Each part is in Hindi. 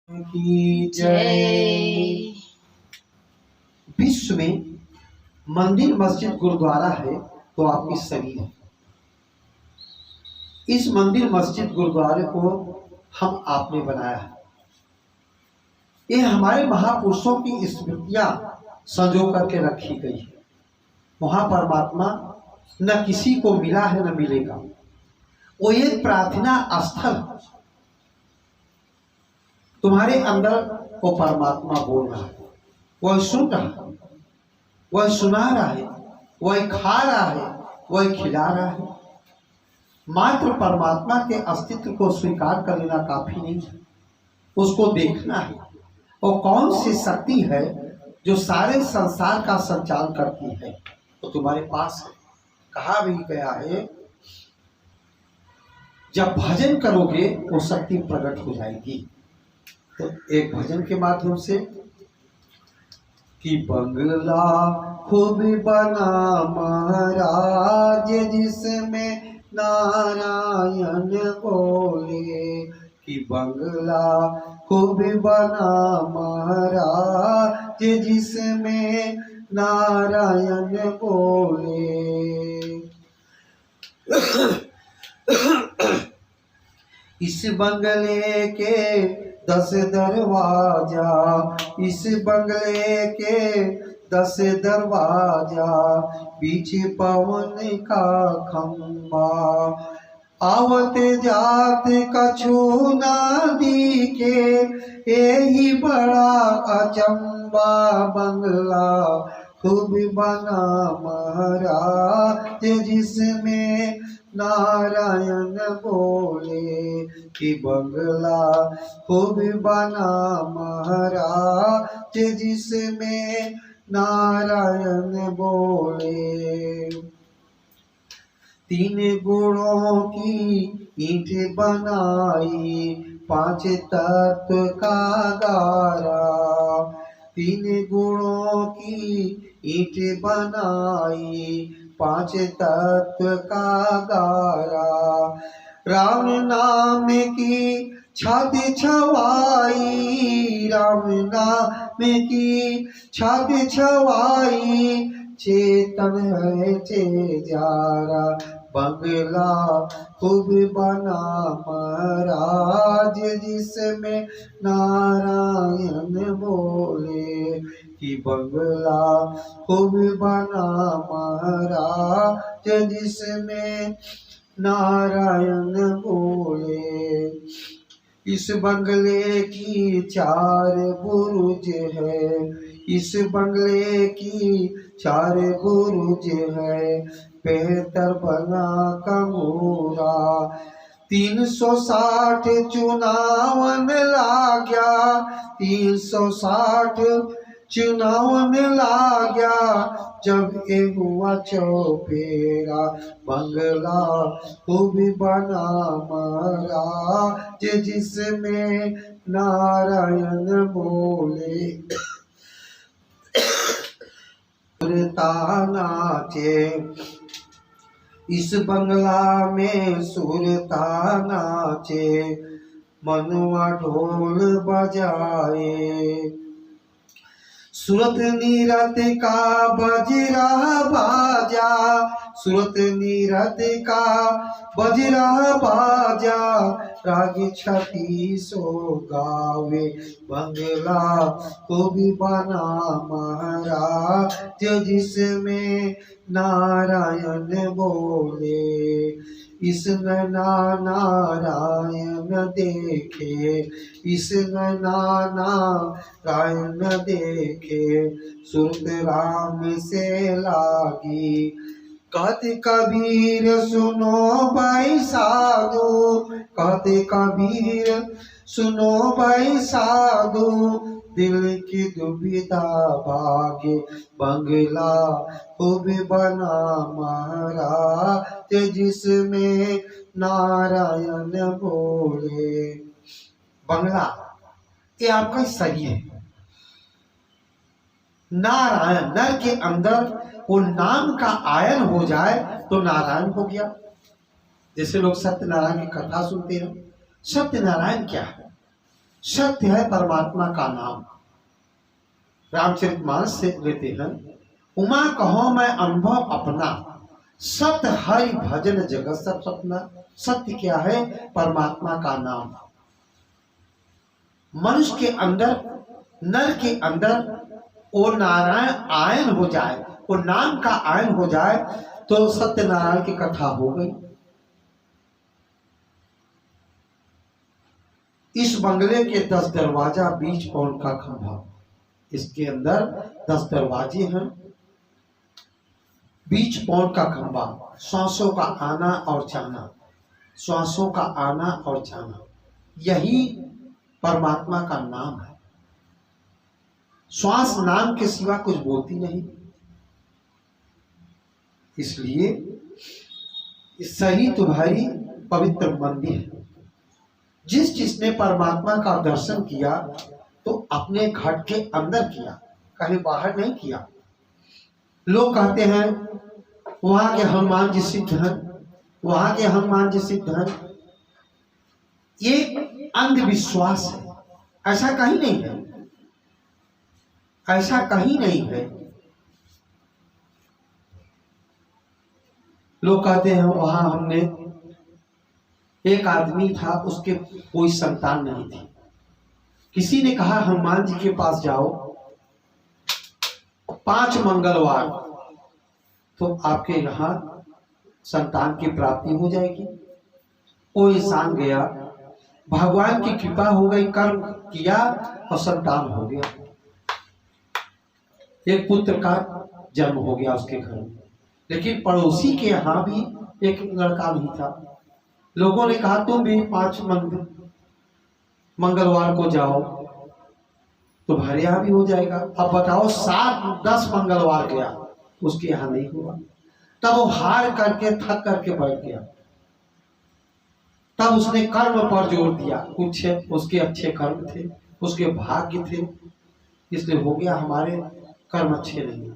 की जय। विश्व में मंदिर मस्जिद गुरुद्वारा है तो आपकी शरीर है। इस मंदिर मस्जिद गुरुद्वारे को हम आपने बनाया है। ये हमारे महापुरुषों की स्मृतियां संजो करके रखी गई है। वहां परमात्मा न किसी को मिला है न मिलेगा। वो एक प्रार्थना स्थल, तुम्हारे अंदर वो परमात्मा बोल रहा है, वह सुन रहा है, वह सुना रहा है, वह खा रहा है, वह खिला रहा है। मात्र परमात्मा के अस्तित्व को स्वीकार कर लेना काफी नहीं है, उसको देखना है। और कौन सी शक्ति है जो सारे संसार का संचालन करती है, तो तुम्हारे पास है। कहा भी गया है, जब भजन करोगे वो शक्ति प्रकट हो जाएगी। तो एक भजन के माध्यम से कि बंगला खूब बना महाराज जिसमें नारायण बोले, कि बंगला खूब बना महाराज जिसमें नारायण बोले। इस बंगले के 10 दरवाजा, इस बंगले के 10 दरवाजा, बीच पवन का खंबा, आवत जात कछु ना दिखे, यही बड़ा अचंबा। बंगला खूब बना महाराज जिसमें नारायण बोले, कि बंगला खूब बना महाराज जिसमें नारायण बोले। 3 गुणों की ईंट बनाई, 5 तत्व का गारा, 3 गुणों की ईंट बनाई, 5 तत्व का गारा। राम नाम की छाद छवाई, राम नाम की छाद छवाई, चेतन है चेजारा। बंगला खूब बना महाराज जिसमें नारायण बोले, कि बंगला खूब बना महाराज जिसमें नारायण बोले। इस बंगले की 4 बुरुज है, इस बंगले की 4 बुरुज है, 75 बना कमूरा, 360 चुनावन लाग्या, 360 चुनावन लाग्या, जब ए हुआ चौफेरा। बंगला खूब बना महाराज जिसमें नारायण बोले। सुरता नाचे, इस बंगला में सुरता नाचे, मनुआ ढोल बजाए, सूरत नीरत का बज रहा बाजा, सूरत नीरत का बज रहा बाजा, राग छठी सो गावे। बंगला खूब बना महाराज जिसमें नारायण बोले, इस नैना नारायण देखे, इस नैना नारायण देखे, सुरत राम से लागी। कहते कबीर सुनो भाई साधु, कहते कबीर सुनो भाई साधु, दिल की दुविधा भागे। बंगला खूब बना महाराज जिसमें नारायण बोले। बंगला ये आपका शरीर है। नारायण, नर के अंदर वो नाम का आयन हो जाए तो नारायण हो गया। जैसे लोग सत्यनारायण की कथा सुनते हैं। सत्यनारायण क्या है? सत्य है परमात्मा का नाम। रामचरितमानस से लेते हैं, उमा कहो मैं अनुभव अपना, सत्य हरि भजन जगत सब सपना। सत्य क्या है? परमात्मा का नाम। मनुष्य के अंदर, नर के अंदर वो नारायण आयन हो जाए, वो नाम का आयन हो जाए, तो सत्यनारायण की कथा हो गई। इस बंगले के 10 दरवाजा, 20 पौन का खंभा, इसके अंदर 10 दरवाजे हैं, 20 पौन का खंभा, श्वासों का आना और जाना, श्वासों का आना और जाना, यही परमात्मा का नाम है। श्वास नाम के सिवा कुछ बोलती नहीं। इसलिए सही तुम्हारी पवित्र मंदिर है। जिसने परमात्मा का दर्शन किया तो अपने घर के अंदर किया, कहीं बाहर नहीं किया। लोग कहते हैं वहां के हनुमान जी सिद्ध हैं, वहां के हनुमान जी सिद्ध हैं। ये अंधविश्वास है, ऐसा कहीं नहीं है, ऐसा कहीं नहीं है। लोग कहते हैं वहां हमने, एक आदमी था, उसके कोई संतान नहीं थी। किसी ने कहा हनुमान जी के पास जाओ 5 मंगलवार, तो आपके यहाँ संतान की प्राप्ति हो जाएगी। वो इंसान गया, भगवान की कृपा हो गई, कर्म किया और संतान हो गया। एक पुत्र का जन्म हो गया उसके घर में। लेकिन पड़ोसी के यहाँ भी एक लड़का नहीं था। लोगों ने कहा तुम भी 5 मंगलवार को जाओ, तुम्हारे यहाँ भी हो जाएगा। अब बताओ 7-10 मंगलवार गया, उसके यहाँ नहीं हुआ। तब वो हार करके, थक करके बैठ गया। तब उसने कर्म पर जोर दिया। कुछ उसके अच्छे कर्म थे, उसके भाग्य थे, इसलिए हो गया। हमारे कर्म अच्छे नहीं।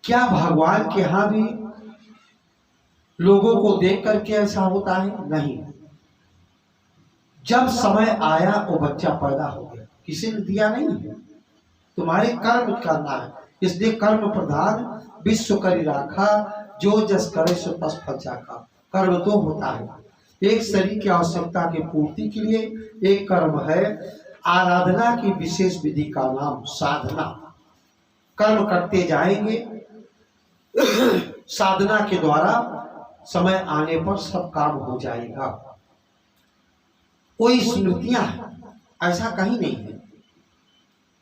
क्या भगवान के यहाँ भी लोगों को देख करके ऐसा होता है? नहीं। जब समय आया वो बच्चा पैदा हो गया, किसी ने दिया नहीं है। तुम्हारे कर्म करना है, इसलिए कर्म प्रधान विश्व करी राखा, जो जस करे सो तस फल चाखा। कर्म तो होता है, एक शरीर की आवश्यकता की पूर्ति के लिए एक कर्म है। आराधना की विशेष विधि का नाम साधना। कर्म करते जाएंगे, साधना के द्वारा समय आने पर सब काम हो जाएगा। कोई स्मृतियां हैं, ऐसा कहीं नहीं है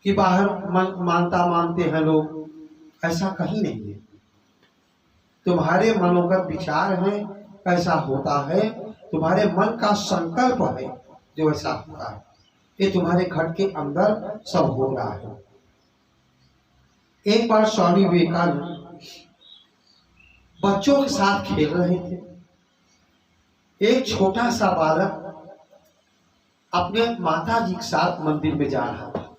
कि बाहर मानते हैं लोग, ऐसा कहीं नहीं है। तुम्हारे मनोगत विचार है, ऐसा होता है। तुम्हारे मन का संकल्प है जो ऐसा होता है। ये तुम्हारे घर के अंदर सब हो रहा है। एक बार स्वामी विवेकानंद बच्चों के साथ खेल रहे थे। एक छोटा सा बालक अपने माता जी के साथ मंदिर में जा रहा था।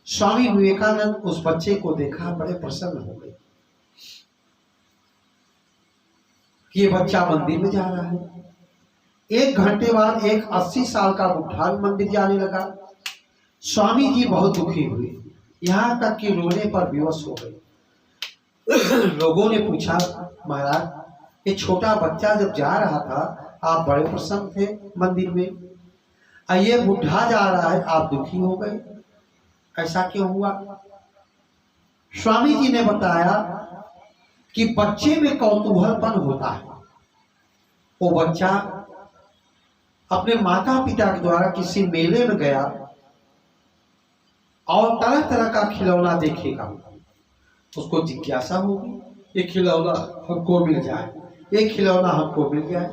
स्वामी विवेकानंद उस बच्चे को देखा, बड़े प्रसन्न हो गए कि ये बच्चा मंदिर में जा रहा है। 1 घंटे बाद एक 80 साल का बुढ़ा मंदिर जाने लगा। स्वामी जी बहुत दुखी हुए, यहाँ तक कि रोने पर विवश हो गए। लोगों ने पूछा, महाराज ये छोटा बच्चा जब जा रहा था आप बड़े प्रसन्न थे मंदिर में, ये बुढ़ा जा रहा है आप दुखी हो गए, ऐसा क्यों हुआ? स्वामी जी ने बताया कि बच्चे में कौतूहलपन होता है। वो बच्चा अपने माता पिता के द्वारा किसी मेले में गया और तरह तरह का खिलौना देखेगा, उसको जिज्ञासा होगी, ये खिलौना हमको मिल जाए, ये खिलौना हमको मिल जाए।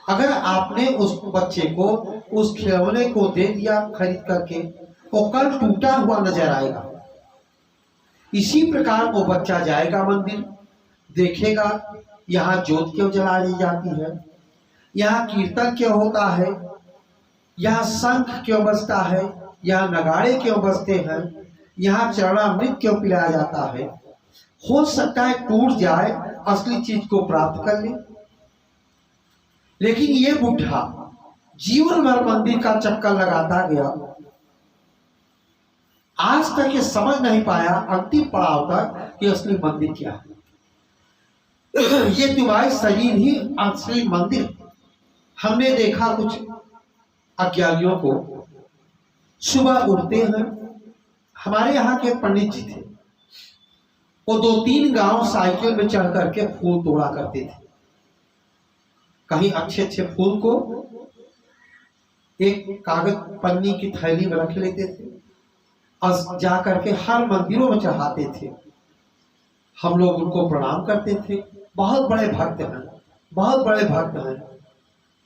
अगर आपने उस बच्चे को उस खिलौने को दे दिया खरीद करके, वो कल टूटा हुआ नजर आएगा। इसी प्रकार वो बच्चा जाएगा मंदिर, देखेगा यहाँ ज्योत क्यों जलाई जाती है, यहाँ कीर्तन क्यों होता है, यहाँ शंख क्यों बजता है, यहाँ नगाड़े क्यों बजते हैं, यहाँ चरणामृत क्यों पिलाया जाता है। हो सकता है टूट जाए, असली चीज को प्राप्त कर ले। लेकिन ये बुढ़ा जीवन भर मंदिर का चक्कर लगाता गया, आज तक ये समझ नहीं पाया अंतिम पड़ाव तक कि असली मंदिर क्या है। ये तुम्हारे शरीर ही असली मंदिर। हमने देखा कुछ अज्ञानियों को, सुबह उठते हैं, हमारे यहाँ के पंडित जी थे, वो 2-3 गांव साइकिल में चढ़ करके फूल तोड़ा करते थे। कहीं अच्छे अच्छे फूल को एक कागज पन्नी की थैली में रख लेते थे और जा करके हर मंदिरों में चढ़ाते थे। हम लोग उनको प्रणाम करते थे। बहुत बड़े भक्त हैं, बहुत बड़े भक्त हैं।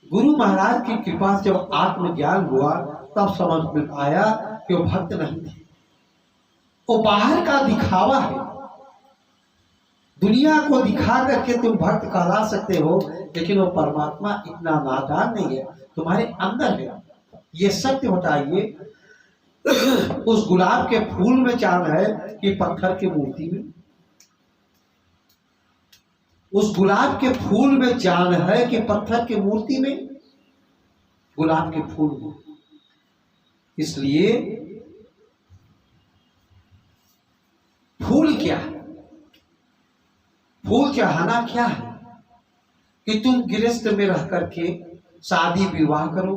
गुरु महाराज की कृपा से जब आत्मज्ञान हुआ तब समझ में आया कि वो भक्त नहीं थे, वो बाहर का दिखावा है। दुनिया को दिखा करके तुम भक्त कहला सकते हो, लेकिन वो परमात्मा इतना नादान नहीं है, तुम्हारे अंदर है। ये सत्य बताइए, उस गुलाब के फूल में जान है कि पत्थर की मूर्ति में? उस गुलाब के फूल में जान है कि पत्थर की मूर्ति में? गुलाब के फूल में। इसलिए फूल क्या है? फूल चढ़ाना क्या है कि तुम गृहस्थ में रह करके शादी विवाह करो,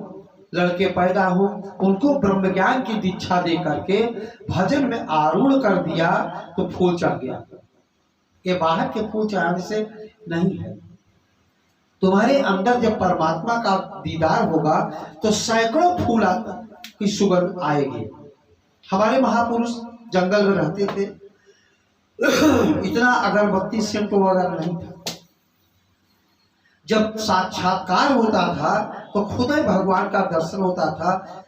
लड़के पैदा हो, उनको ब्रह्म ज्ञान की दीक्षा दे करके भजन में आरूढ़ कर दिया तो फूल चढ़ गया। ये बाहर के फूल चढ़ाने से नहीं है। तुम्हारे अंदर जब परमात्मा का दीदार होगा तो सैकड़ों फूल की सुगंध आएगी। हमारे महापुरुष जंगल में रहते थे, इतना अगरबत्ती सेंट वगैरह नहीं था। जब साक्षात्कार होता था तो खुद ही भगवान का दर्शन होता था।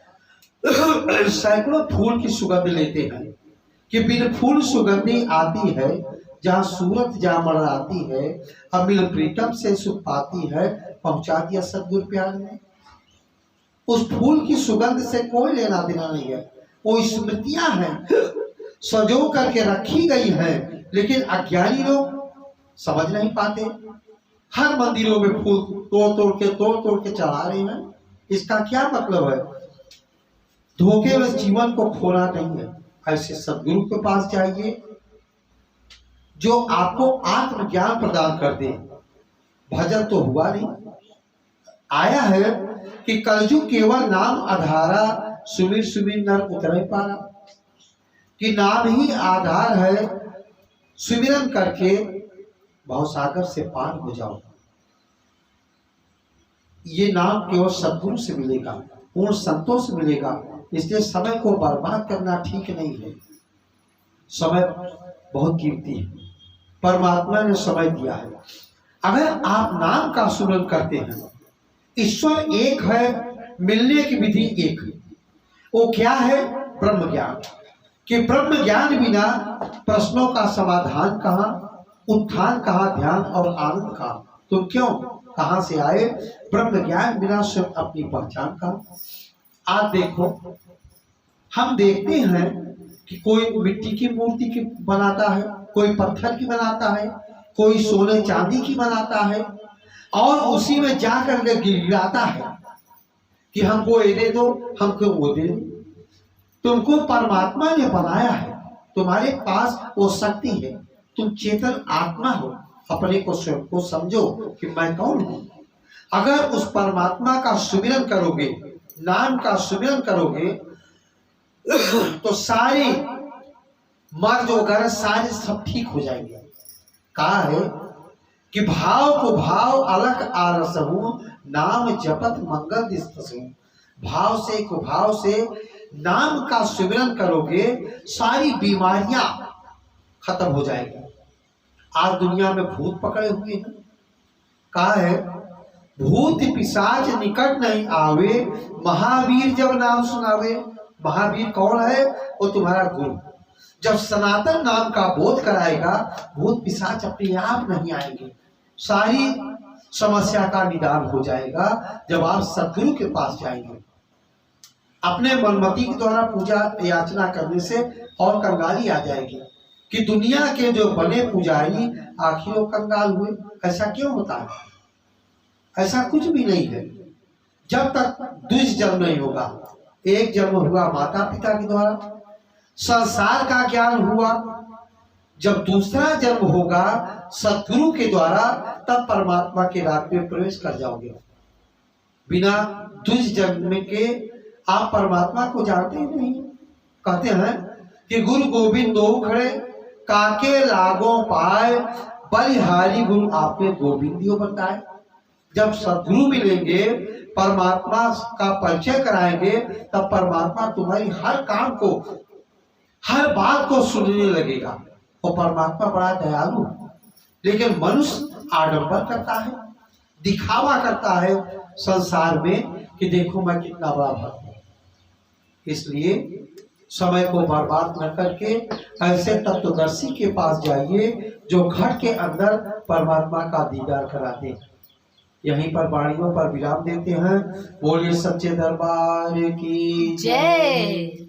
सैकड़ों फूल की सुगंध लेते हैं कि बिन फूल सुगंधी आती है, जहाँ सूरत जहाँ मड़राती है, अमिल प्रीतम से सुख पाती है, पहुंचा दिया सदगुरु प्यार ने। उस फूल की सुगंध से कोई लेना देना नहीं है, वो स्मृतियां हैं, सजो करके रखी गई है, लेकिन अज्ञानी लोग समझ नहीं पाते। हर मंदिरों में फूल तोड़ तोड़ के चढ़ा रहे हैं। इसका क्या मतलब है? धोखे में जीवन को खोना नहीं है। ऐसे सदगुरु के पास जाइए जो आपको आत्मज्ञान प्रदान कर दे। भजन तो हुआ नहीं, आया है कि कलयुग केवल नाम आधारा, सुमिर सुमिर नर उतरे पारा, कि नाम ही आधार है, सुमिरन करके भवसागर से पार हो जाओ। ये नाम केवल सद्गुरु से मिलेगा, पूर्ण संतों से मिलेगा। इसलिए समय को बर्बाद करना ठीक नहीं है। समय बहुत कीमती है, परमात्मा ने समय दिया है। अगर आप नाम का सुमिरन करते हैं, ईश्वर एक है, मिलने की विधि एक है। वो क्या है? ब्रह्म ज्ञान। कि ब्रह्म ज्ञान बिना प्रश्नों का समाधान कहाँ, उत्थान कहाँ, ध्यान और आनंद कहाँ? तुम क्यों कहाँ से आए? ब्रह्म ज्ञान बिना स्वयं अपनी पहचान कहाँ? आज देखो, हम देखते हैं कि कोई मिट्टी की मूर्ति की बनाता है, कोई पत्थर की बनाता है, कोई सोने चांदी की बनाता है, और उसी में जाकर के गिड़गिड़ाता है कि हमको ये दे दो, हमको वो दे दो। तुमको परमात्मा ने बनाया है, तुम्हारे पास वो शक्ति है, तुम चेतन आत्मा हो। अपने को स्वयं को समझो कि मैं कौन हूं। अगर उस परमात्मा का सुमिरन करोगे, नाम का सुमिरन करोगे, तो सारे मर्ज वगैरह सारे सब ठीक हो जाएंगे। कहा है कि भाव को भाव अलग आरसहु, नाम जपत मंगल दिस्तसु। भाव से कुभाव से नाम का सुमिरन करोगे, सारी बीमारियां खत्म हो जाएगी। आज दुनिया में भूत पकड़े हुए हैं। कहा है भूत पिशाच निकट नहीं आवे, महावीर जब नाम सुनावे। महावीर कौन है? वो तुम्हारा गुरु। जब सनातन नाम का बोध कराएगा, भूत पिशाच अपने आप नहीं आएंगे। सारी समस्या का निदान हो जाएगा जब आप सदगुरु के पास जाएंगे। अपने मनमति के द्वारा पूजा याचना करने से और कंगाली आ जाएगी कि दुनिया के जो बने पुजारी आखिर वो कंगाल हुए। ऐसा क्यों होता है? ऐसा कुछ भी नहीं है। जब तक द्विज जन्म नहीं होगा, एक जन्म हुआ माता पिता के द्वारा, संसार का ज्ञान हुआ। जब दूसरा जन्म होगा सदगुरु के द्वारा, तब परमात्मा के रात में प्रवेश कर जाओगे। बिना द्विज जन्म के आप परमात्मा को जानते ही नहीं। कहते हैं कि गुरु गोविंद दो खड़े, काके लागो पाए, बलिहारी गुरु आपने गोविंदियो बताए। जब सदगुरु मिलेंगे, परमात्मा का परिचय कराएंगे, तब परमात्मा तुम्हारी हर काम को, हर बात को सुनने लगेगा। और परमात्मा बड़ा दयालु, लेकिन मनुष्य आडंबर करता है, दिखावा करता है संसार में कि देखो मैं कितना बड़ा भक्त हूं। इसलिए समय को बर्बाद न करके ऐसे तत्वदर्शी के पास जाइए जो घट के अंदर परमात्मा का दीदार कराते हैं। यहीं पर वाणियों पर विराम देते हैं। बोलिए सच्चे दरबार की जय।